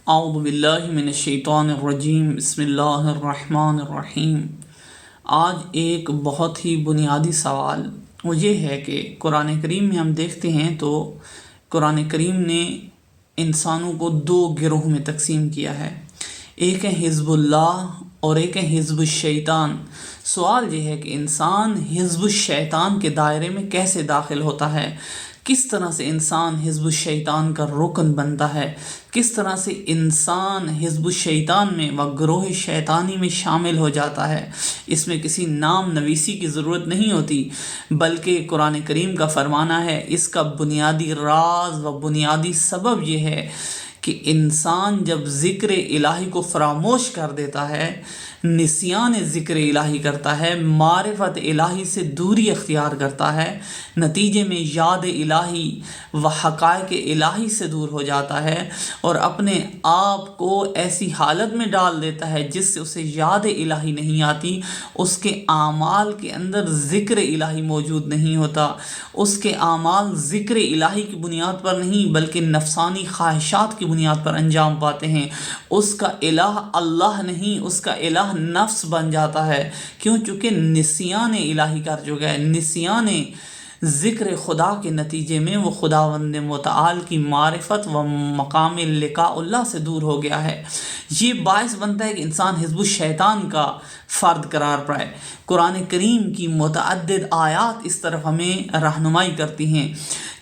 اعوذ باللہ من الشیطان الرجیم، بسم اللہ الرحمن الرحیم۔ آج ایک بہت ہی بنیادی سوال وہ یہ ہے کہ قرآن کریم میں ہم دیکھتے ہیں تو قرآن کریم نے انسانوں کو دو گروہ میں تقسیم کیا ہے، ایک ہے حزب اللہ اور ایک ہے حزب الشیطان۔ سوال یہ ہے کہ انسان حزب الشیطان کے دائرے میں کیسے داخل ہوتا ہے، کس طرح سے انسان حزب الشیطان کا رکن بنتا ہے، کس طرح سے انسان حزب الشیطان میں و گروہ شیطانی میں شامل ہو جاتا ہے۔ اس میں کسی نام نویسی کی ضرورت نہیں ہوتی، بلکہ قرآن کریم کا فرمانا ہے، اس کا بنیادی راز و بنیادی سبب یہ ہے کہ انسان جب ذکر الہی کو فراموش کر دیتا ہے، نسیان ذکر الہی کرتا ہے، معرفت الہی سے دوری اختیار کرتا ہے، نتیجے میں یاد الہی و حقائق الہی سے دور ہو جاتا ہے اور اپنے آپ کو ایسی حالت میں ڈال دیتا ہے جس سے اسے یاد الہی نہیں آتی، اس کے اعمال کے اندر ذکر الہی موجود نہیں ہوتا، اس کے اعمال ذکر الہی کی بنیاد پر نہیں بلکہ نفسانی خواہشات کی بنیاد پر انجام پاتے ہیں۔ اس کا الہ اللہ نہیں، اس کا الہ نفس بن جاتا ہے، کیوں؟ چونکہ نسیان الہی کر چکا ہے، نسیان ذکر خدا کے نتیجے میں وہ خداوند متعال کی معرفت و مقام لقاء اللہ سے دور ہو گیا ہے۔ یہ باعث بنتا ہے کہ انسان حزب الشیطان کا فرد قرار پائے۔ قرآن کریم کی متعدد آیات اس طرف ہمیں رہنمائی کرتی ہیں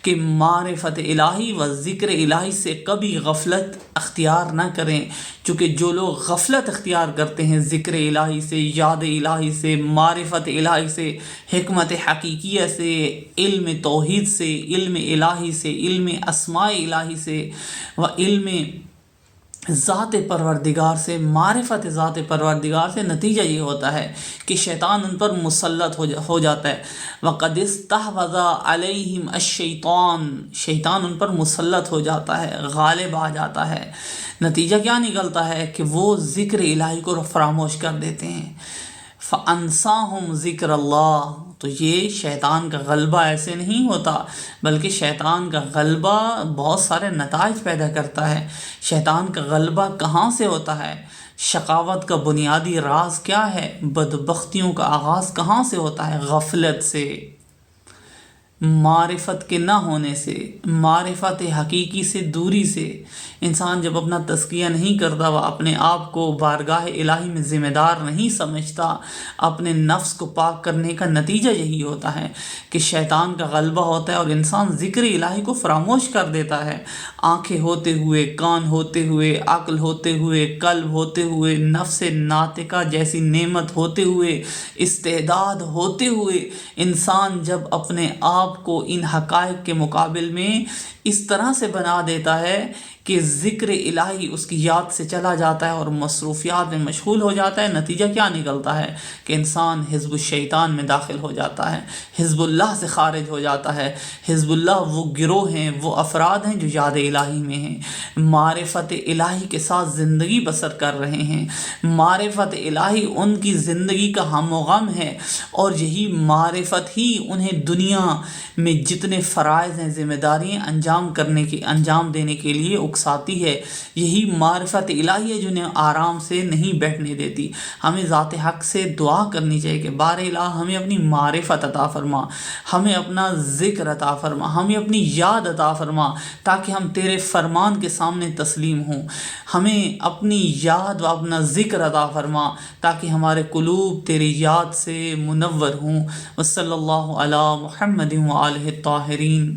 کہ معرفت الہی و ذکر الہی سے کبھی غفلت اختیار نہ کریں، چونکہ جو لوگ غفلت اختیار کرتے ہیں ذکر الہی سے، یاد الہی سے، معرفت الہی سے، حکمت حقیقیہ سے، علم توحید سے، علم الہی سے، علم اسماء الہی سے و علم ذات پروردگار سے، معرفت ذات پروردگار سے، نتیجہ یہ ہوتا ہے کہ شیطان ان پر مسلط ہو جاتا ہے۔ وَقَدِ اسْتَحْوَذَ عَلَيْهِمْ الشَّيْطَانُ، شیطان ان پر مسلط ہو جاتا ہے، غالب آ جاتا ہے۔ نتیجہ کیا نکلتا ہے کہ وہ ذکر الہی کو فراموش کر دیتے ہیں۔ فَأَنْسَاهُمْ ذِكْرَ اللَّهِ، تو یہ شیطان کا غلبہ ایسے نہیں ہوتا، بلکہ شیطان کا غلبہ بہت سارے نتائج پیدا کرتا ہے۔ شیطان کا غلبہ کہاں سے ہوتا ہے؟ شقاوت کا بنیادی راز کیا ہے؟ بدبختیوں کا آغاز کہاں سے ہوتا ہے؟ غفلت سے، معرفت کے نہ ہونے سے، معرفت حقیقی سے دوری سے۔ انسان جب اپنا تزکیہ نہیں کرتا، وہ اپنے آپ کو بارگاہ الہی میں ذمہ دار نہیں سمجھتا، اپنے نفس کو پاک کرنے کا نتیجہ یہی ہوتا ہے کہ شیطان کا غلبہ ہوتا ہے اور انسان ذکر الہی کو فراموش کر دیتا ہے۔ آنکھیں ہوتے ہوئے، کان ہوتے ہوئے، عقل ہوتے ہوئے، قلب ہوتے ہوئے، نفس ناطقہ جیسی نعمت ہوتے ہوئے، استعداد ہوتے ہوئے، انسان جب اپنے آپ کو ان حقائق کے مقابل میں اس طرح سے بنا دیتا ہے کہ ذکر الہی اس کی یاد سے چلا جاتا ہے اور مصروفیات میں مشغول ہو جاتا ہے، نتیجہ کیا نکلتا ہے کہ انسان حزب الشیطان میں داخل ہو جاتا ہے، حزب اللہ سے خارج ہو جاتا ہے۔ حزب اللہ وہ گروہ ہیں، وہ افراد ہیں جو یاد الہی میں ہیں، معرفت الہی کے ساتھ زندگی بسر کر رہے ہیں، معرفت الہی ان کی زندگی کا ہم و غم ہے، اور یہی معرفت ہی انہیں دنیا میں جتنے فرائض ہیں، ذمہ داریاں انجام دینے کے لیے اکساتی ہے۔ یہی معرفت الہی ہے جو انہیں آرام سے نہیں بیٹھنے دیتی۔ ہمیں ذات حق سے دعا کرنی چاہیے کہ بار الہ ہمیں اپنی معرفت عطا فرما، ہمیں اپنا ذکر عطا فرما، ہمیں اپنی یاد عطا فرما، تاکہ ہم تیرے فرمان کے سامنے تسلیم ہوں۔ ہمیں اپنی یاد و اپنا ذکر عطا فرما تاکہ ہمارے قلوب تیری یاد سے منور ہوں۔ وصلی اللہ علی محمد وآلہ الطاہرین۔